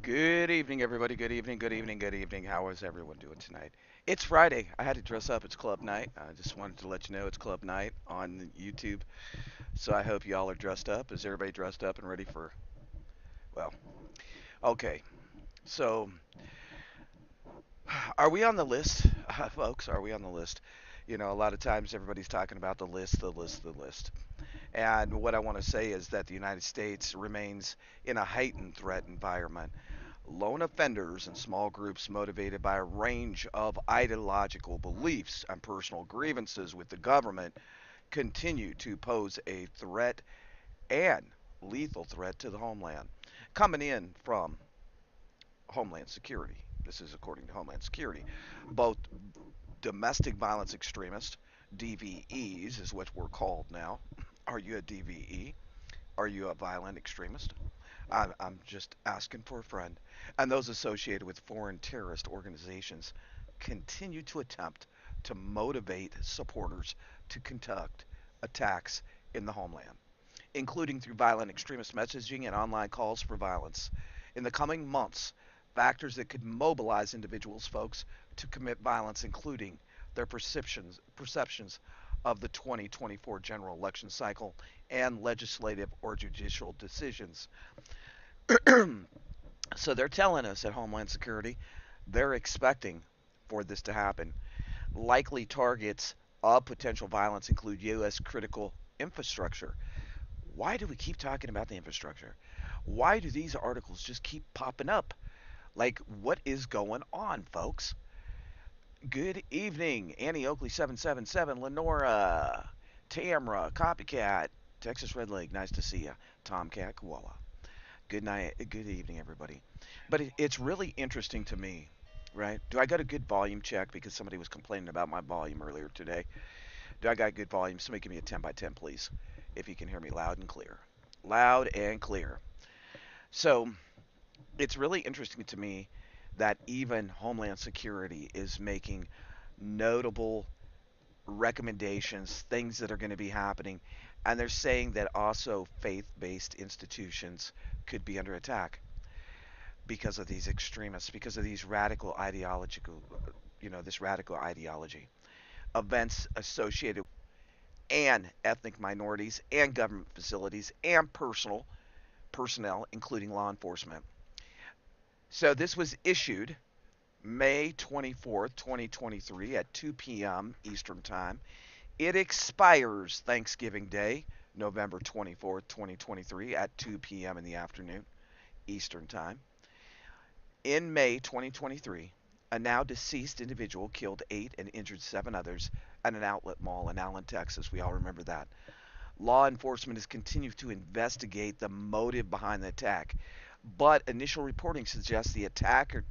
Good evening, everybody. Good evening, good evening, good evening. How is everyone doing tonight? It's Friday. I had to dress up. It's club night. I just wanted to let you know it's club night on YouTube. So I hope y'all are dressed up. Is everybody dressed up and ready for, well, okay. So, are we on the list, folks? Are we on the list? You know, a lot of times everybody's talking about the list, the list, the list. And what I want to say is that the United States remains in a heightened threat environment. Lone offenders and small groups motivated by a range of ideological beliefs and personal grievances with the government continue to pose a threat and lethal threat to the homeland. Coming in from Homeland Security, this is according to Homeland Security, both domestic violence extremists, DVEs is what we're called now. Are you a DVE? Are you a violent extremist? I'm just asking for a friend. And those associated with foreign terrorist organizations continue to attempt to motivate supporters to conduct attacks in the homeland, including through violent extremist messaging and online calls for violence. In the coming months, factors that could mobilize individuals, folks, to commit violence, including their perceptions of the 2024 general election cycle and legislative or judicial decisions. So they're telling us at Homeland Security they're expecting for this to happen. Likely targets of potential violence include U.S. critical infrastructure. Why do we keep talking about the infrastructure? Why do these articles just keep popping up? Like, what is going on, folks? Good evening, Annie Oakley 777, Lenora, Tamra, Copycat, Texas Red Lake, nice to see you, Tomcat, Koala. Good night, good evening, everybody. But it's really interesting to me, right? Do I got a good volume check? Because somebody was complaining about my volume earlier today. Do I got good volume? Somebody give me a 10 by 10, please, if you can hear me loud and clear. Loud and clear. So it's really interesting to me that even Homeland Security is making notable recommendations, things that are going to be happening, and they're saying that also faith-based institutions could be under attack because of these extremists, because of these radical ideological, this radical ideology. Events associated and ethnic minorities and government facilities and personal personnel, including law enforcement. So this was issued May 24th, 2023 at 2 p.m. Eastern Time. It expires Thanksgiving Day, November 24th, 2023 at 2 p.m. in the afternoon Eastern Time. In May 2023, a now deceased individual killed 8 and injured 7 others at an outlet mall in Allen, Texas. We all remember that. Law enforcement has continued to investigate the motive behind the attack, but initial reporting suggests the attacker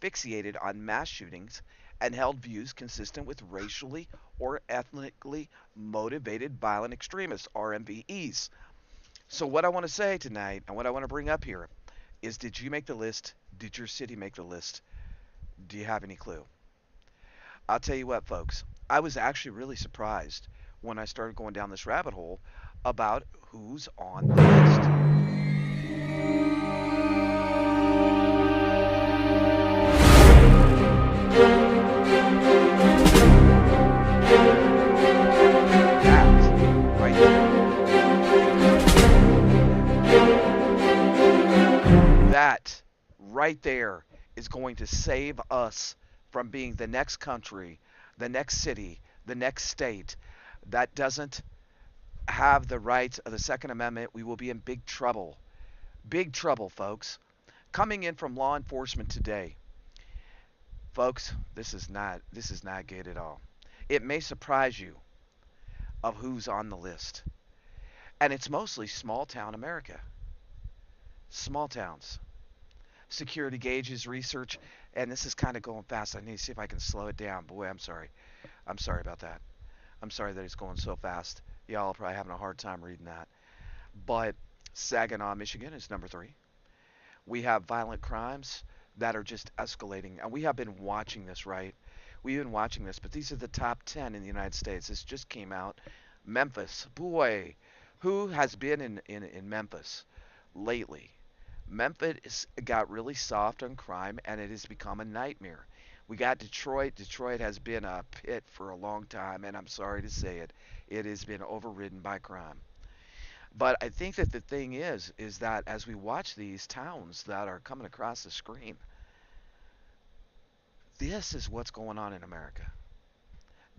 fixated on mass shootings and held views consistent with racially or ethnically motivated violent extremists, RMVEs. So, what I want to say tonight and what I want to bring up here is, did you make the list? Did your city make the list? Do you have any clue? I'll tell you what, folks. I was actually really surprised when I started going down this rabbit hole about who's on the list. That right there. That right there is going to save us from being the next country, the next city, the next state that doesn't have the rights of the Second Amendment. We will be in big trouble. Big trouble, folks. Coming in from law enforcement today, folks, this is not good at all. It may surprise you of who's on the list. And it's mostly small town America. Small towns. Security gauges research, and this is kind of going fast. I need to see if I can slow it down. Boy, I'm sorry. I'm sorry about that. I'm sorry that it's going so fast. Y'all are probably having a hard time reading that. But Saginaw, Michigan is number 3. We have violent crimes that are just escalating, and we have been watching this, right? We've been watching this, but these are the top 10 in the United States. This just came out. Memphis, boy, who has been in Memphis lately? Memphis got really soft on crime, and it has become a nightmare. We got Detroit. Detroit has been a pit for a long time, and I'm sorry to say it. It has been overridden by crime. But I think that the thing is that as we watch these towns that are coming across the screen, this is what's going on in America.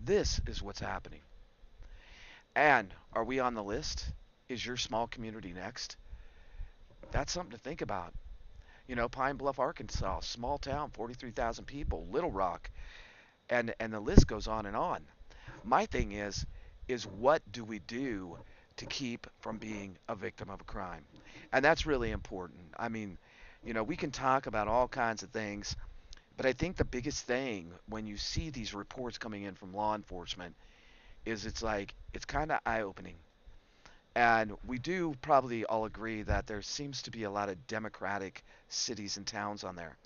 This is what's happening. And are we on the list? Is your small community next? That's something to think about. You know, Pine Bluff, Arkansas, small town, 43,000 people, Little Rock, and the list goes on and on. My thing is what do we do to keep from being a victim of a crime? And that's really important. I mean, you know, we can talk about all kinds of things, but I think the biggest thing when you see these reports coming in from law enforcement is it's like it's kind of eye-opening. And we do probably all agree that there seems to be a lot of democratic cities and towns on there.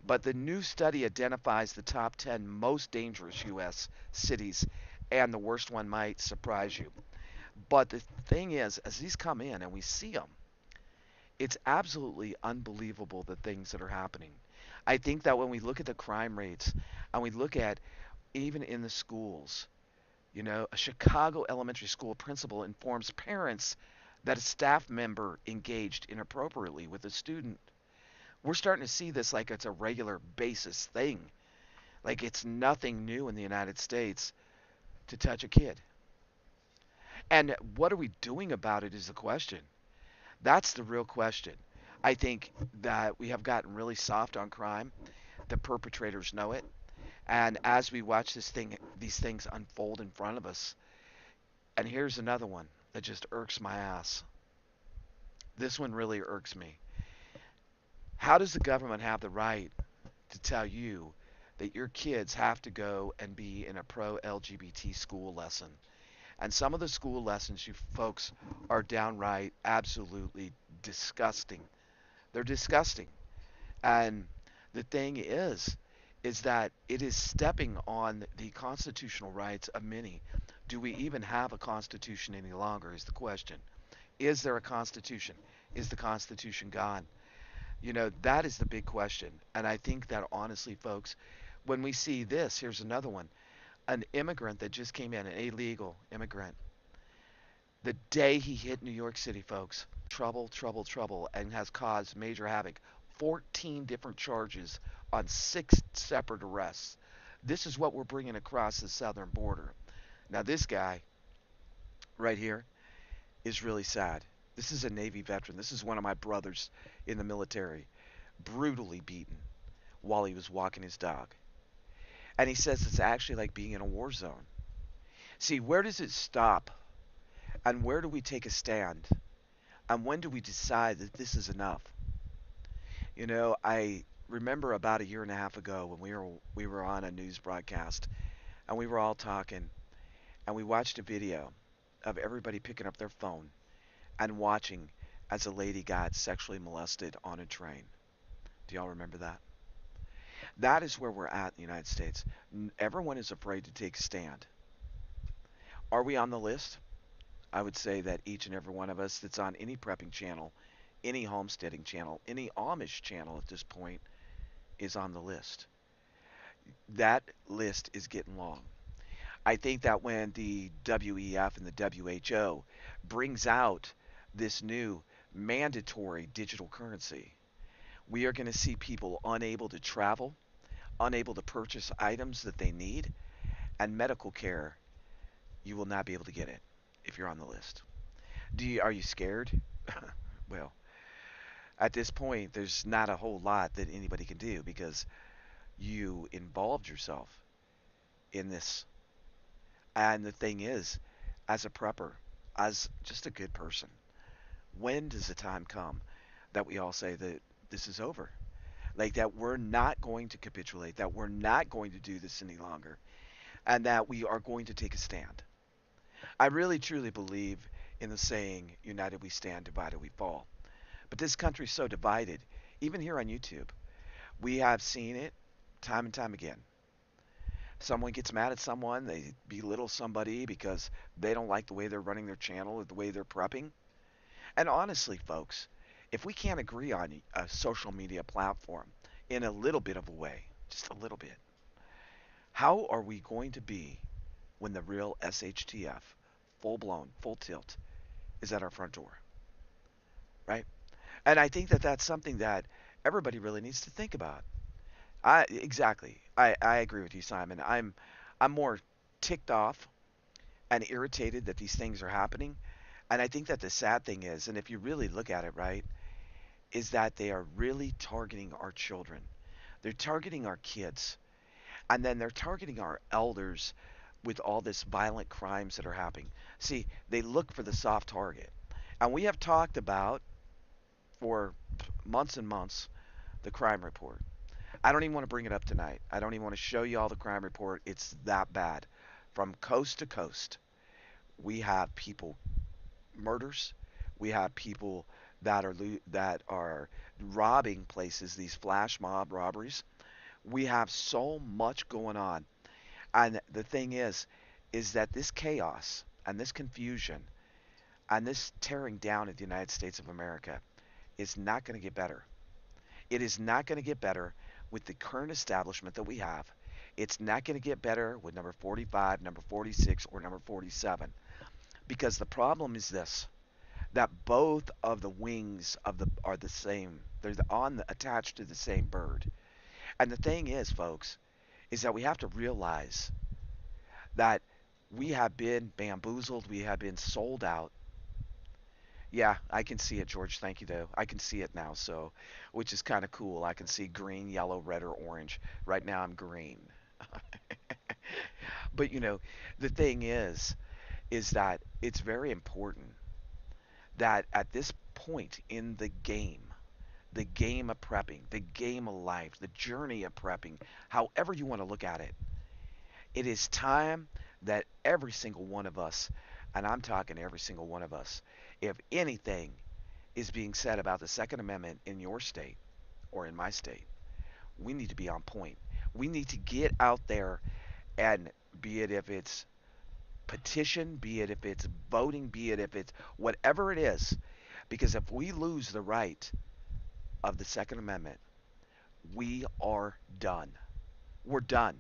But the new study identifies the top 10 most dangerous U.S. cities, and the worst one might surprise you. But the thing is, as these come in and we see them, it's absolutely unbelievable the things that are happening. I think that when we look at the crime rates and we look at even in the schools, you know, a Chicago elementary school principal informs parents that a staff member engaged inappropriately with a student. We're starting to see this like it's a regular basis thing. Like it's nothing new in the United States to touch a kid. And what are we doing about it is the question. That's the real question. I think that we have gotten really soft on crime. The perpetrators know it. And as we watch these things unfold in front of us, and here's another one that just irks my ass. This one really irks me. How does the government have the right to tell you that your kids have to go and be in a pro LGBT school lesson? And some of the school lessons, you folks, are downright absolutely disgusting. They're disgusting. And the thing is that it is stepping on the constitutional rights of many. Do we even have a constitution any longer is the question. Is there a constitution? Is the constitution gone? You know, that is the big question. And I think that honestly, folks, when we see this, here's another one. An immigrant that just came in, an illegal immigrant, the day he hit New York City, folks, trouble, trouble, trouble, and has caused major havoc. 14 different charges on 6 separate arrests. This is what we're bringing across the southern border. Now, this guy right here is really sad. This is a Navy veteran. This is one of my brothers in the military, brutally beaten while he was walking his dog. And he says it's actually like being in a war zone. See, where does it stop? And where do we take a stand? And when do we decide that this is enough? You know, I remember about a year and a half ago when we were on a news broadcast and we were all talking and we watched a video of everybody picking up their phone and watching as a lady got sexually molested on a train. Do y'all remember that? That is where we're at in the United States. Everyone is afraid to take a stand. Are we on the list? I would say that each and every one of us that's on any prepping channel, any homesteading channel, any Amish channel at this point is on the list. That list is getting long. I think that when the WEF and the WHO brings out this new mandatory digital currency, we are going to see people unable to travel, unable to purchase items that they need, and medical care. You will not be able to get it if you're on the list. Are you scared? Well, at this point, there's not a whole lot that anybody can do because you involved yourself in this. And the thing is, as a prepper, as just a good person, when does the time come that we all say that this is over? Like that we're not going to capitulate, that we're not going to do this any longer, and that we are going to take a stand. I really truly believe in the saying, united we stand, divided we fall. But this country's so divided, even here on YouTube, we have seen it time and time again. Someone gets mad at someone, they belittle somebody because they don't like the way they're running their channel or the way they're prepping. And honestly, folks, If we can't agree on a social media platform in a little bit of a way, just a little bit, how are we going to be when the real SHTF, full blown, full tilt, is at our front door, right? And I think that that's something that everybody really needs to think about. I exactly. I agree with you, Simon. I'm more ticked off and irritated that these things are happening. And I think that the sad thing is, and if you really look at it right, is that they are really targeting our children. They're targeting our kids. And then they're targeting our elders with all this violent crimes that are happening. See, they look for the soft target. And we have talked about for months and months the crime report. I don't even want to bring it up tonight. I don't even want to show you all the crime report. It's that bad. From coast to coast, we have people murders. We have people that are robbing places. These flash mob robberies. We have so much going on, and the thing is that this chaos and this confusion and this tearing down of the United States of America is not going to get better. It is not going to get better with the current establishment that we have. It's not going to get better with number 45, number 46, or number 47. Because the problem is this, that both of the wings of the are the same. They're attached to the same bird. And the thing is, folks, is that we have to realize that we have been bamboozled, we have been sold out. Yeah, I can see it, George. Thank you, though. I can see it now, so which is kind of cool. I can see green, yellow, red, or orange. Right now, I'm green. But the thing is that it's very important that at this point in the game of prepping, the game of life, the journey of prepping, however you want to look at it is time that every single one of us, and I'm talking every single one of us, if anything is being said about the Second Amendment in your state or in my state, we need to be on point. We need to get out there and be it if it's petition, be it if it's voting, be it if it's whatever it is, because if we lose the right of the Second Amendment, we are done. We're done.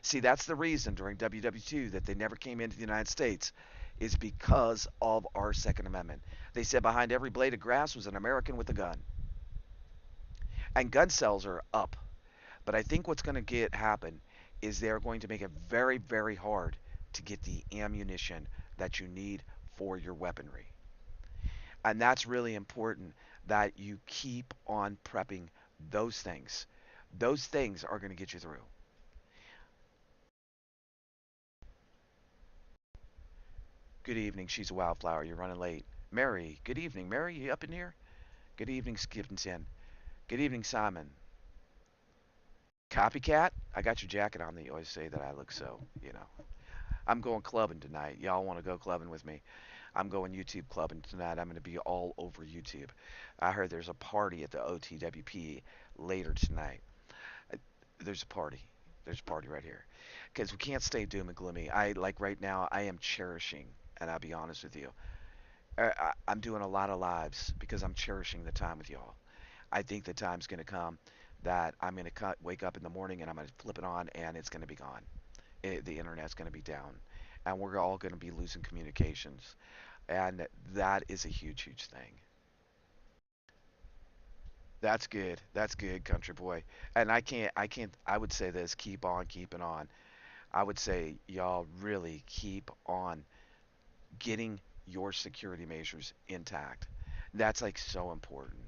See, that's the reason during WW2 that they never came into the United States is because of our Second Amendment. They said behind every blade of grass was an American with a gun. And gun sales are up. But I think what's going to get happen is they're going to make it very, very hard to get the ammunition that you need for your weaponry. And that's really important that you keep on prepping those things. Those things are going to get you through. Good evening. She's a wildflower. You're running late. Mary, good evening. Mary, you up in here? Good evening, Skipton. Good evening, Simon. Copycat? I got your jacket on that you always say that I look so. I'm going clubbing tonight. Y'all want to go clubbing with me? I'm going YouTube clubbing tonight. I'm going to be all over YouTube. I heard there's a party at the OTWP later tonight. Uh, There's a party. There's a party right here. Because we can't stay doom and gloomy. Like right now, I am cherishing, and I'll be honest with you. I'm doing a lot of lives because I'm cherishing the time with y'all. I think the time's going to come that I'm going to wake up in the morning and I'm going to flip it on and it's going to be gone. The internet's going to be down, and we're all going to be losing communications, and that is a huge, huge thing. That's good. That's good, country boy. And I can't. I would say this: keep on keeping on. I would say y'all really keep on getting your security measures intact. That's like so important.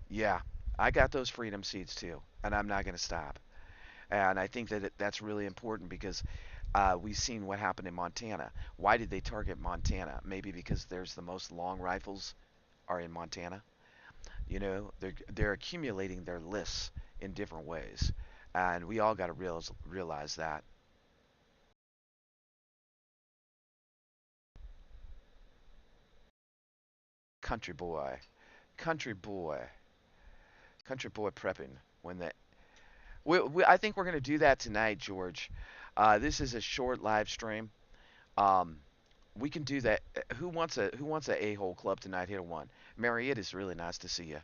Yeah, I got those freedom seats too, and I'm not going to stop. And I think that that's really important because we've seen what happened in Montana. Why did they target Montana? Maybe because there's the most long rifles are in Montana. They're accumulating their lists in different ways, and we all got to realize that. Country boy, country boy, country boy prepping. When that, I think we're gonna do that tonight, George. This is a short live stream. Um, We can do that. Who wants a a-hole club tonight? Hit a one. Mary, it is really nice to see you.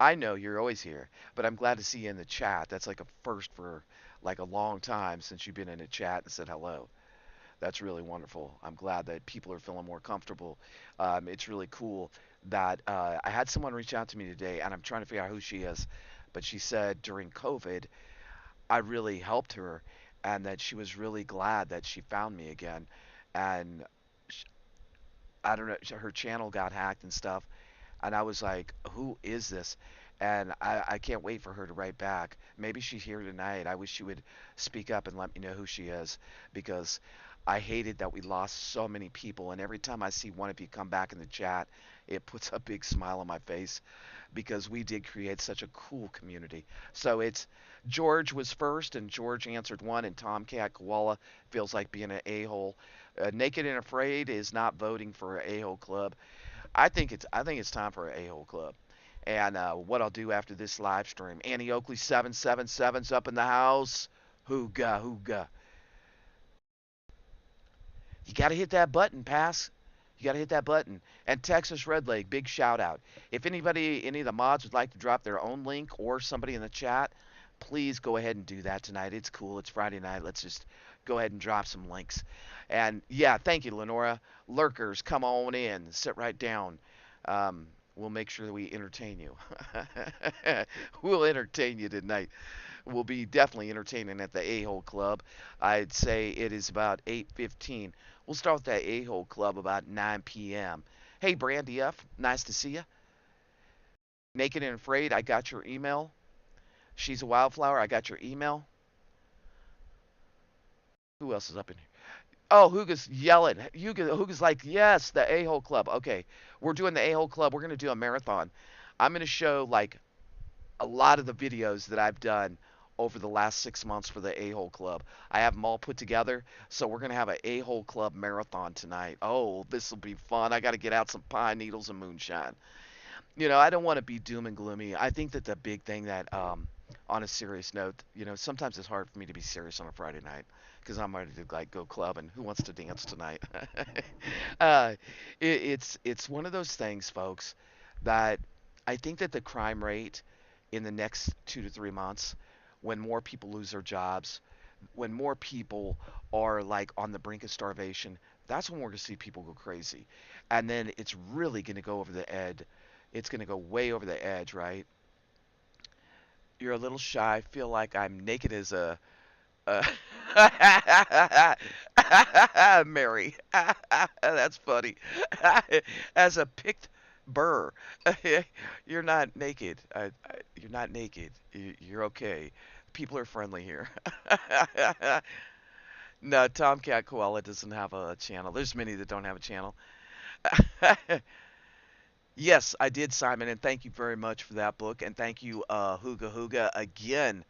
I know you're always here, but I'm glad to see you in the chat. That's like a first for like a long time since you've been in a chat and said hello. That's really wonderful. I'm glad that people are feeling more comfortable. It's really cool that I had someone reach out to me today, and I'm trying to figure out who she is. But she said during COVID, I really helped her, and that she was really glad that she found me again. And sh I don't know, her channel got hacked and stuff, and I was like, who is this? And I can't wait for her to write back. Maybe she's here tonight. I wish she would speak up and let me know who she is, because I hated that we lost so many people. And every time I see one of you come back in the chat, it puts a big smile on my face, because we did create such a cool community. So it's George was first, and George answered one, and Tomcat Koala feels like being an a-hole. Naked and Afraid is not voting for a a-hole club. I think it's time for an a-hole club. And what I'll do after this live stream, Annie Oakley 777's up in the house. Hooga hooga. You got to hit that button, pass. You got to hit that button. And Texas Red Leg, big shout out. If anybody, any of the mods would like to drop their own link, or somebody in the chat, please go ahead and do that tonight. It's cool. It's Friday night. Let's just go ahead and drop some links. And yeah, thank you, Lenora. Lurkers, come on in. Sit right down. We'll make sure that we entertain you. We'll entertain you tonight. We'll be definitely entertaining at the A-Hole Club. I'd say it is about 8:15. We'll start with that A-Hole Club about 9 p.m. Hey, Brandy F, nice to see you. Naked and Afraid, I got your email. She's a Wildflower, I got your email. Who else is up in here? Oh, Huga's yelling. Huga's like, yes, the A-Hole Club. Okay, we're doing the A-Hole Club. We're going to do a marathon. I'm going to show like a lot of the videos that I've done over the last 6 months for the A-Hole Club. I have them all put together, so we're going to have an A-Hole Club marathon tonight. Oh, this will be fun. I got to get out some pine needles and moonshine. I don't want to be doom and gloomy. I think that the big thing that, on a serious note, sometimes it's hard for me to be serious on a Friday night, because I'm ready to like go club, and who wants to dance tonight? uh, it's one of those things, folks, that I think that the crime rate in the next 2 to 3 months, when more people lose their jobs, when more people are like on the brink of starvation, that's when we're going to see people go crazy. And then it's really going to go over the edge. It's going to go way over the edge, right? You're a little shy. Feel like I'm naked as a. Uh, Mary. That's funny. As a picked burr. You're not naked. You're not naked. You're okay. People are friendly here. No, Tomcat Koala doesn't have a channel. There's many that don't have a channel. Yes, I did, Simon, and thank you very much for that book. And thank you, Hooga Hooga, again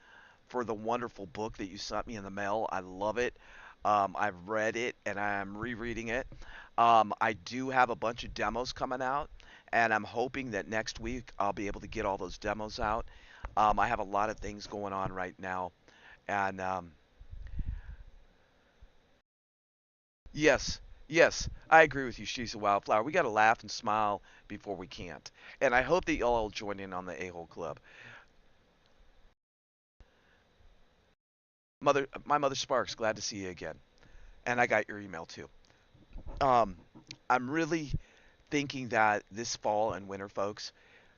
for the wonderful book that you sent me in the mail. I love it. I've read it and I'm rereading it. I do have a bunch of demos coming out, and I'm hoping that next week I'll be able to get all those demos out. I have a lot of things going on right now, and yes, yes, I agree with you. She's a wildflower. We got to laugh and smile before we can't. And I hope that y'all will join in on the A-Hole Club. My mother Sparks, glad to see you again. And I got your email too. Um, I'm really thinking that this fall and winter, folks,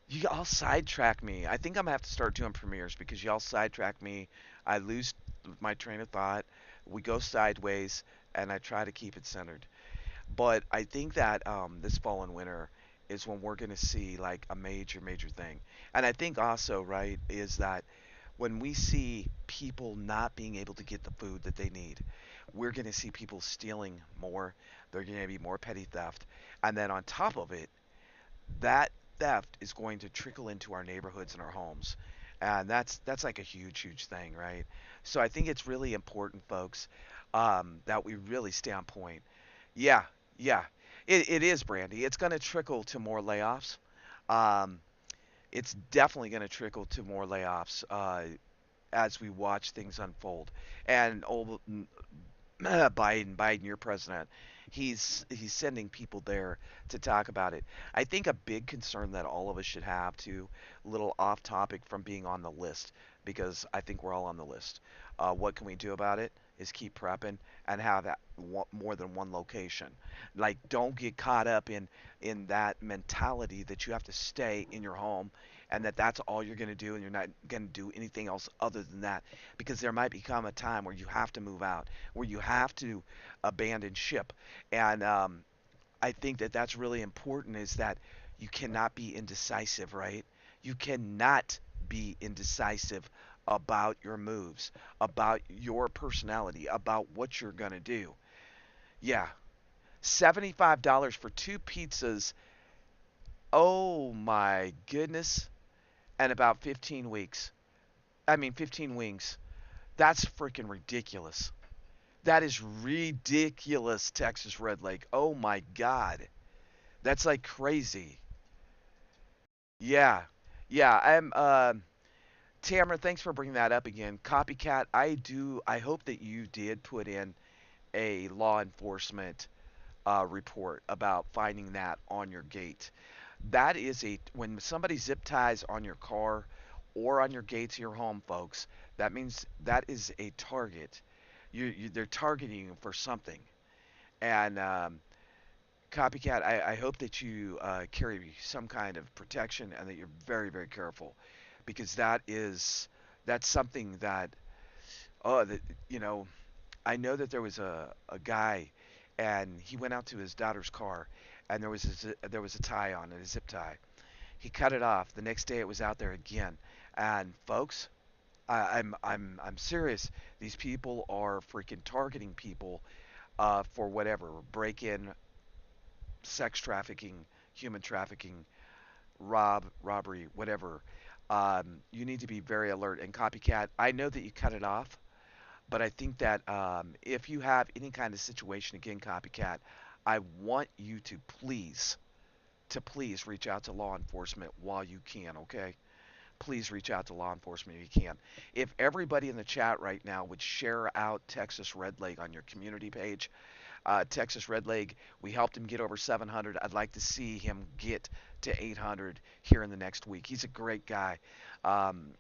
y'all sidetrack me. I think I'm gonna have to start doing premieres, because y'all sidetrack me. I lose my train of thought. We go sideways, and I try to keep it centered. But I think that this fall and winter is when we're gonna see like a major, major thing. And I think also, right, is that when we see people not being able to get the food that they need, we're going to see people stealing more. There's going to be more petty theft. And then on top of it, that theft is going to trickle into our neighborhoods and our homes. And that's like a huge, huge thing, right? So I think it's really important, folks, that we really stay on point. Yeah, yeah, it is, Brandy. It's going to trickle to more layoffs. Um, it's definitely going to trickle to more layoffs as we watch things unfold. And Biden, your president, He's sending people there to talk about it. I think a big concern that all of us should have too, little off topic from being on the list, because I think we're all on the list. What can we do about it? Is keep prepping and have that more than one location. Like, don't get caught up in that mentality that you have to stay in your home and that that's all you're going to do and you're not going to do anything else other than that, because there might become a time where you have to move out, where you have to abandon ship. And I think that that's really important, is that you cannot be indecisive, right? You cannot be indecisive about your moves, about your personality, about what you're going to do. Yeah, $75 for two pizzas. Oh my goodness. And about 15 weeks. I mean, 15 wings. That's freaking ridiculous. That is ridiculous, Texas Red Lake. Oh my God. That's like crazy. Yeah. Yeah, I'm Tamara, thanks for bringing that up again. Copycat, I hope that you did put in a law enforcement report about finding that on your gate. That is when somebody zip ties on your car or on your gate to your home, folks, that means that is a target. They're targeting you for something. And Copycat, I hope that you carry some kind of protection and that you're very, very careful, because that's something that, oh, that, you know, I know that there was a guy, and he went out to his daughter's car, and there was a tie on it, a zip tie. He cut it off. The next day, it was out there again. And folks, I'm serious. These people are freaking targeting people for whatever, break-in, sex trafficking, human trafficking, robbery, whatever. You need to be very alert. And Copycat, I know that you cut it off, but I think that if you have any kind of situation, again, Copycat, I want you to please reach out to law enforcement while you can, okay? Please reach out to law enforcement if you can. If everybody in the chat right now would share out Texas Red Leg on your community page, Texas Red Leg, we helped him get over 700. I'd like to see him get to 800 here in the next week. He's a great guy.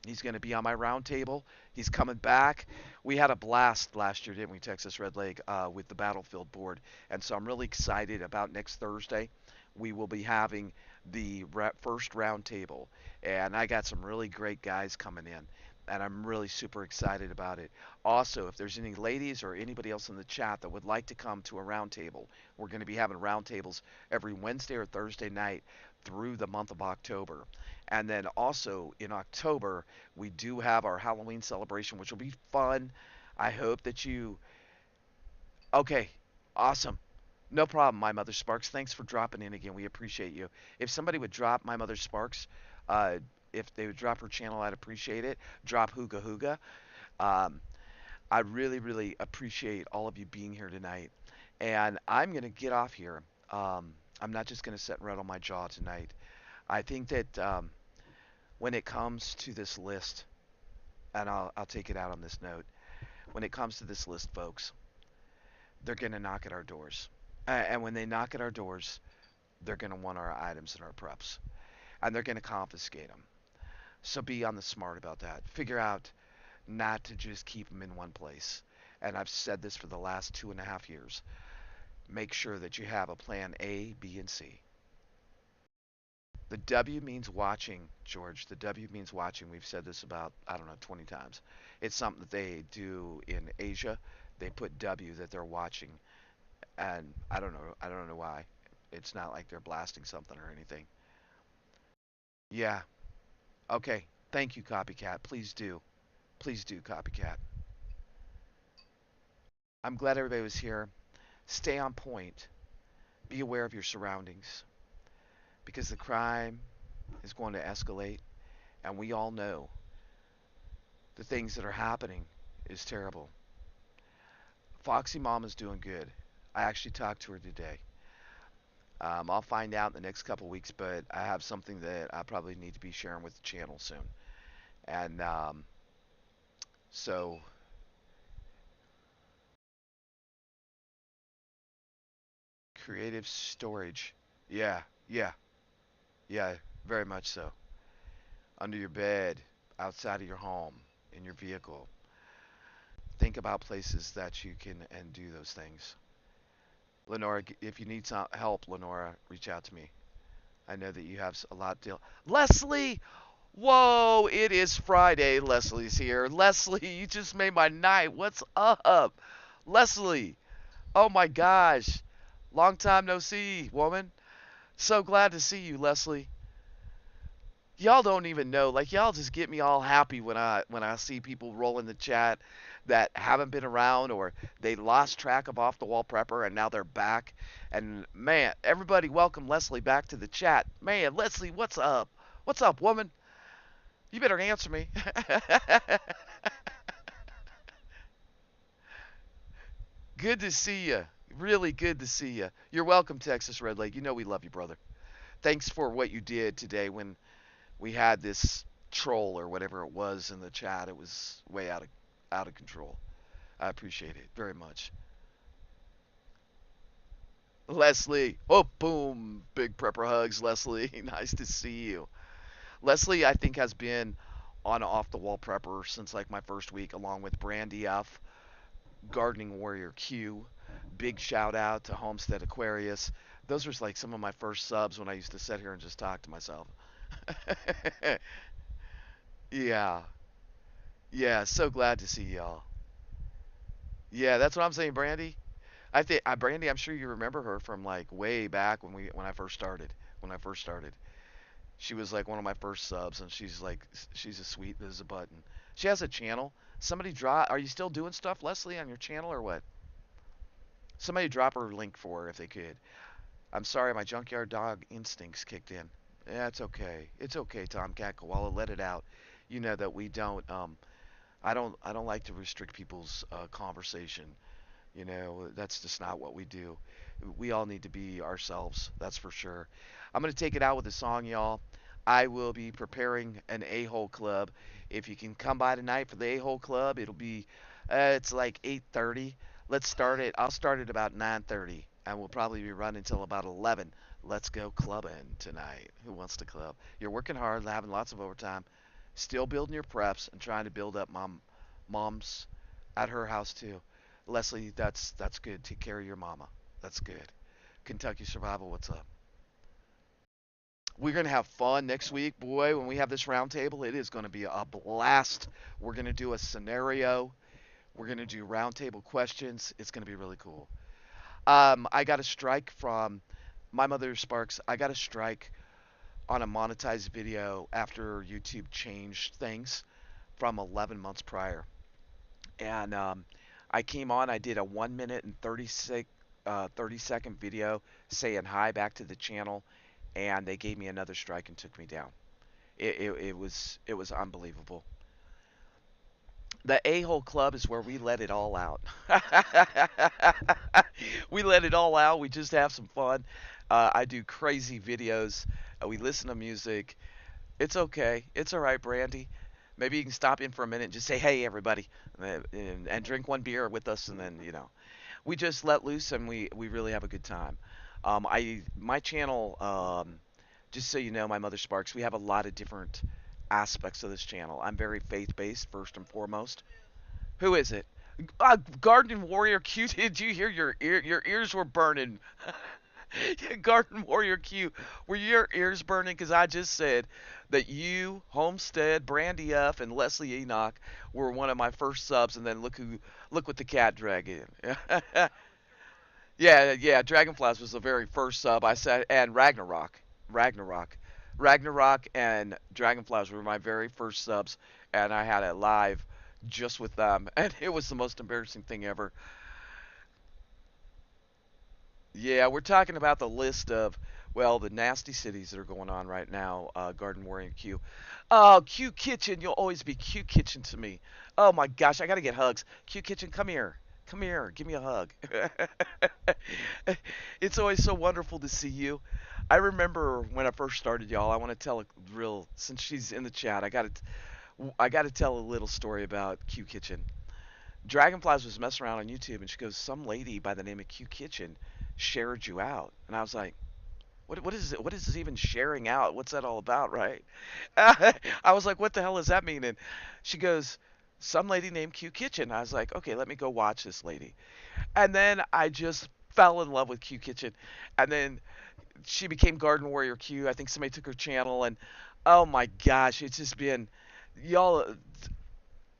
He's going to be on my roundtable. He's coming back. We had a blast last year, didn't we, Texas Red Leg, with the Battlefield board. And so I'm really excited about next Thursday. We will be having the first roundtable. And I got some really great guys coming in. And I'm really super excited about it. Also, if there's any ladies or anybody else in the chat that would like to come to a roundtable, we're going to be having roundtables every Wednesday or Thursday night through the month of October. And then also in October, we do have our Halloween celebration, which will be fun. I hope that you. Okay, awesome. No problem, My Mother Sparks. Thanks for dropping in again. We appreciate you. If somebody would drop My Mother Sparks, uh, if they would drop her channel, I'd appreciate it. Drop Hooga Hooga. Um, I really, really appreciate all of you being here tonight. And I'm going to get off here. I'm not just going to sit and rattle my jaw tonight. I think that when it comes to this list, and I'll take it out on this note, when it comes to this list, folks, they're going to knock at our doors. And when they knock at our doors, they're going to want our items and our preps. And they're going to confiscate them. So be on the smart about that. Figure out not to just keep them in one place. And I've said this for the last 2.5 years. Make sure that you have a plan A, B, and C. The W means watching, George. The W means watching. We've said this about, I don't know, 20 times. It's something that they do in Asia. They put W that they're watching. And I don't know. I don't know why. It's not like they're blasting something or anything. Yeah. Okay. Thank you, Copycat. Please do. Please do, Copycat. I'm glad everybody was here. Stay on point. Be aware of your surroundings, because the crime is going to escalate, and we all know the things that are happening is terrible. Foxy Mom is doing good. I actually talked to her today. I'll find out in the next couple weeks, but I have something that I probably need to be sharing with the channel soon. And so Creative storage. Yeah, yeah, yeah, very much so. Under your bed, outside of your home, in your vehicle. Think about places that you can and do those things. Lenora, if you need some help, Lenora, reach out to me. I know that you have a lot to deal. Leslie, whoa, it is Friday. Leslie's here. Leslie, you just made my night. What's up? Leslie, oh my gosh. Long time no see, woman. So glad to see you, Leslie. Y'all don't even know. Like y'all just get me all happy when I see people roll in the chat that haven't been around or they lost track of Off the Wall Prepper and now they're back. And man, everybody welcome Leslie back to the chat. Man, Leslie, what's up? What's up, woman? You better answer me. Good to see you. Really good to see you. You're welcome, Texas Red Lake. You know we love you, brother. Thanks for what you did today when we had this troll or whatever it was in the chat. It was way out of control. I appreciate it very much. Leslie, oh boom, big prepper hugs, Leslie. Nice to see you. Leslie, I think has been on Off the Wall Prepper since like my first week, along with Brandy F, Gardening Warrior Q. Big shout out to Homestead Aquarius. Those were like some of my first subs when I used to sit here and just talk to myself. Yeah, yeah, so glad to see y'all. Yeah, that's what I'm saying, Brandy. I think Brandy, I'm sure you remember her from like way back when I first started. When I first started, she was like one of my first subs, and she's as sweet as a button. She has a channel. Somebody drop. Are you still doing stuff, Leslie, on your channel or what? Somebody drop her link for her if they could. I'm sorry, my junkyard dog instincts kicked in. Yeah, it's okay. It's okay, Tomcat Koala. Let it out. You know that we don't. I don't like to restrict people's conversation. You know, that's just not what we do. We all need to be ourselves, that's for sure. I'm going to take it out with a song, y'all. I will be preparing an A-Hole Club. If you can come by tonight for the A-Hole Club, it's like 8:30. Let's start it. I'll start at about 9:30, and we'll probably be running until about 11. Let's go clubbing tonight. Who wants to club? You're working hard, having lots of overtime, still building your preps, and trying to build up mom's at her house too. Leslie, that's good. Take care of your mama. That's good. Kentucky Survival, what's up? We're gonna have fun next week, boy. When we have this roundtable, it is gonna be a blast. We're gonna do a scenario. We're gonna do roundtable questions. It's gonna be really cool. I got a strike from my mother Sparks. I got a strike on a monetized video after YouTube changed things from 11 months prior. And I came on. I did a 1 minute and 30-second video saying hi back to the channel, and they gave me another strike and took me down. It was unbelievable. The A-hole club is where we let it all out. We let it all out. We just have some fun. I do crazy videos. We listen to music. It's okay. It's all right, Brandy. Maybe you can stop in for a minute and just say, "Hey, everybody," and drink one beer with us, and then we just let loose and we really have a good time. My channel, just so you know, my mother Sparks. We have a lot of different aspects of this channel. I'm very faith based first and foremost. Who is it? Garden Warrior Q. Did you hear your ears were burning? Garden Warrior Q, were your ears burning? Because I just said that you, Homestead, Brandy F, and Leslie Enoch were one of my first subs, and then look what the cat dragged in. Yeah, yeah. Dragonflies was the very first sub I said, and Ragnarok, Ragnarok, and Dragonflies were my very first subs, and I had it live just with them, and it was the most embarrassing thing ever. Yeah, we're talking about the list of, well, the nasty cities that are going on right now. Garden Warrior Q. Oh, Q Kitchen, you'll always be Q Kitchen to me. Oh my gosh, I gotta get hugs. Q Kitchen, come here. Come here, give me a hug. It's always so wonderful to see you. I remember when I first started, y'all. I want to tell a real, since she's in the chat, I gotta tell a little story about Q Kitchen. Dragonflies was messing around on YouTube, and she goes, some lady by the name of Q Kitchen shared you out. And I was like, what is it? What is this even sharing out? What's that all about, right? I was like, what the hell does that mean? And she goes, some lady named Q Kitchen. I was like, okay, let me go watch this lady. And then I just fell in love with Q Kitchen. And then she became Garden Warrior Q. I think somebody took her channel, and oh my gosh, it's just been y'all.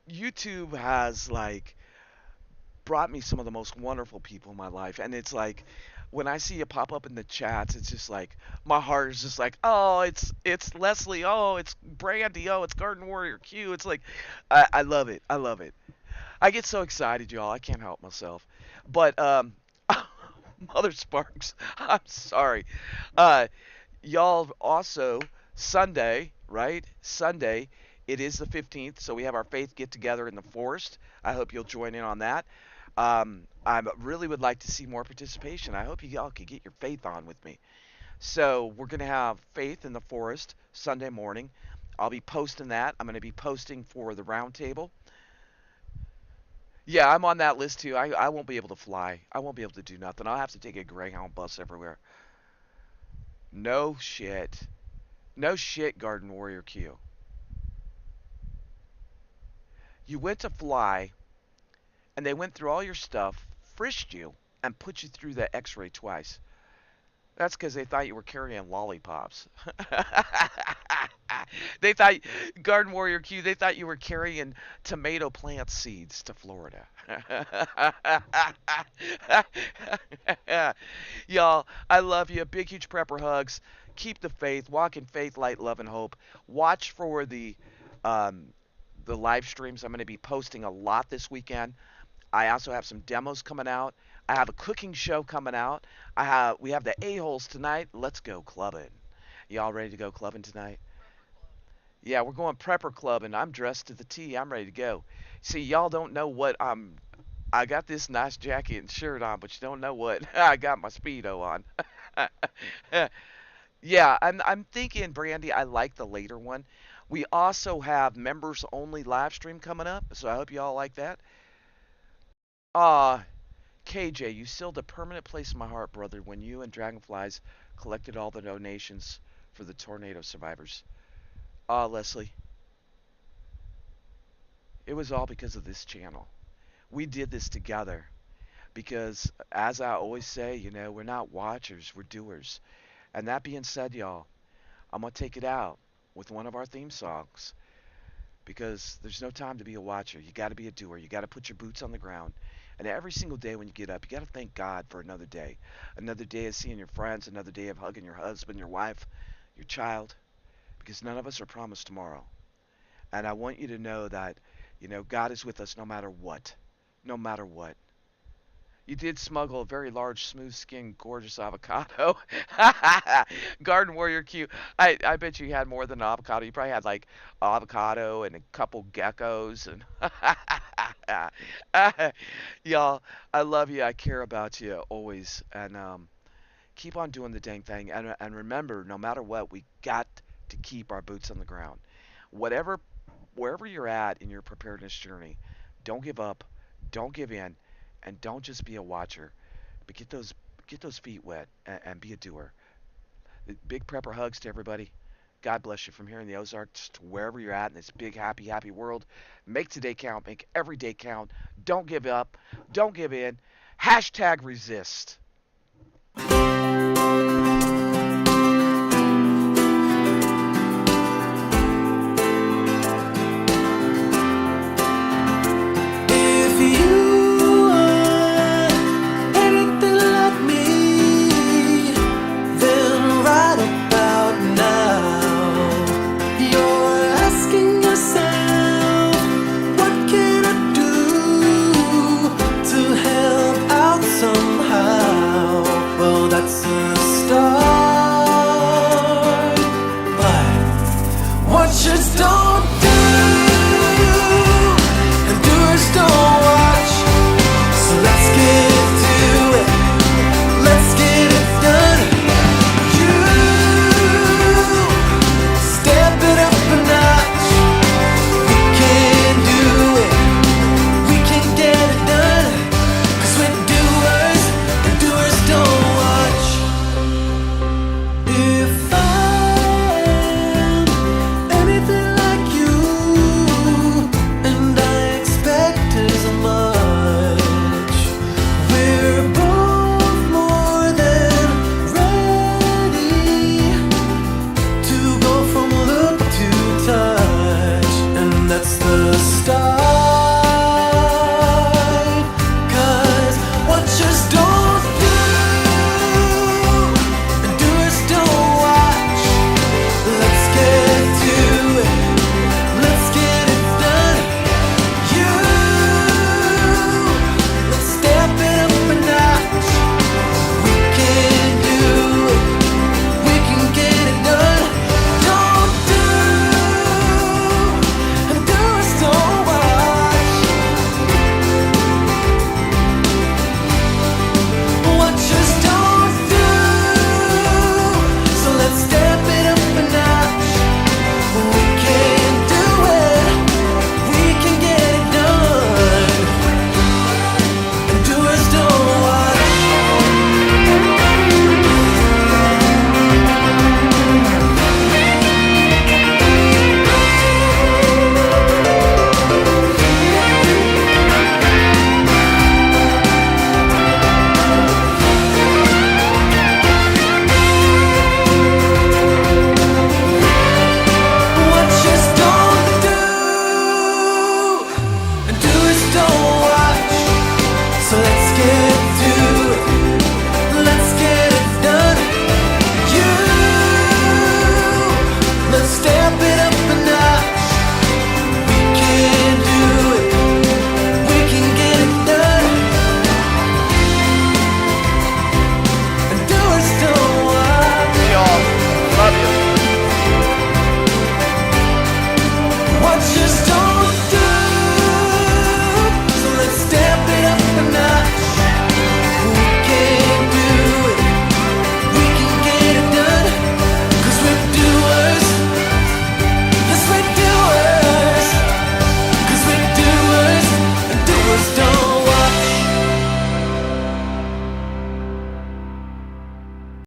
YouTube has like brought me some of the most wonderful people in my life, and it's like when I see you pop up in the chats, it's just like my heart is just like, oh, it's Leslie, oh, it's Brandy, oh, it's Garden Warrior Q. It's like I love it, I love it. I get so excited, y'all. I can't help myself. But Mother Sparks, I'm sorry. Uh, y'all also Sunday, right? Sunday, it is the 15th, so we have our faith get together in the forest. I hope you'll join in on that. I really would like to see more participation. I hope you all could get your faith on with me. So we're going to have faith in the forest Sunday morning. I'll be posting that. I'm going to be posting for the roundtable. Yeah, I'm on that list too. I won't be able to fly. I won't be able to do nothing. I'll have to take a Greyhound bus everywhere. No shit. No shit, Garden Warrior Q. You went to fly, and they went through all your stuff, frisked you, and put you through the X-ray twice. That's because they thought you were carrying lollipops. They thought, Garden Warrior Q, they thought you were carrying tomato plant seeds to Florida. Y'all, I love you. Big, huge prepper hugs. Keep the faith. Walk in faith, light, love, and hope. Watch for um, the live streams. I'm going to be posting a lot this weekend. I also have some demos coming out. I have a cooking show coming out. We have the A-holes tonight. Let's go clubbing. Y'all ready to go clubbing tonight? Yeah, we're going prepper clubbing. I'm dressed to the T. I'm ready to go. See, y'all don't know what I got this nice jacket and shirt on, but you don't know what I got my speedo on. Yeah, I'm thinking, Brandy, I like the later one. We also have members only live stream coming up, so I hope you all like that. KJ, you sealed a permanent place in my heart, brother, when you and Dragonflies collected all the donations for the tornado survivors. Leslie, it was all because of this channel. We did this together because, as I always say, we're not watchers, we're doers. And that being said, y'all, I'm going to take it out with one of our theme songs because there's no time to be a watcher. You got to be a doer. You got to put your boots on the ground. And every single day when you get up, you got to thank God for another day. Another day of seeing your friends, another day of hugging your husband, your wife, your child, because none of us are promised tomorrow. And I want you to know that, God is with us no matter what. No matter what. You did smuggle a very large, smooth-skinned, gorgeous avocado. Garden Warrior Q. I bet you had more than an avocado. You probably had like avocado and a couple geckos and y'all. I love you. I care about you always, and keep on doing the dang thing. And remember, no matter what, we got to keep our boots on the ground. Whatever, wherever you're at in your preparedness journey, don't give up. Don't give in and don't just be a watcher, but get those feet wet and be a doer. Big prepper hugs to everybody. God bless you from here in the Ozarks to wherever you're at in this big, happy, happy world. Make today count. Make every day count. Don't give up. Don't give in. Hashtag resist.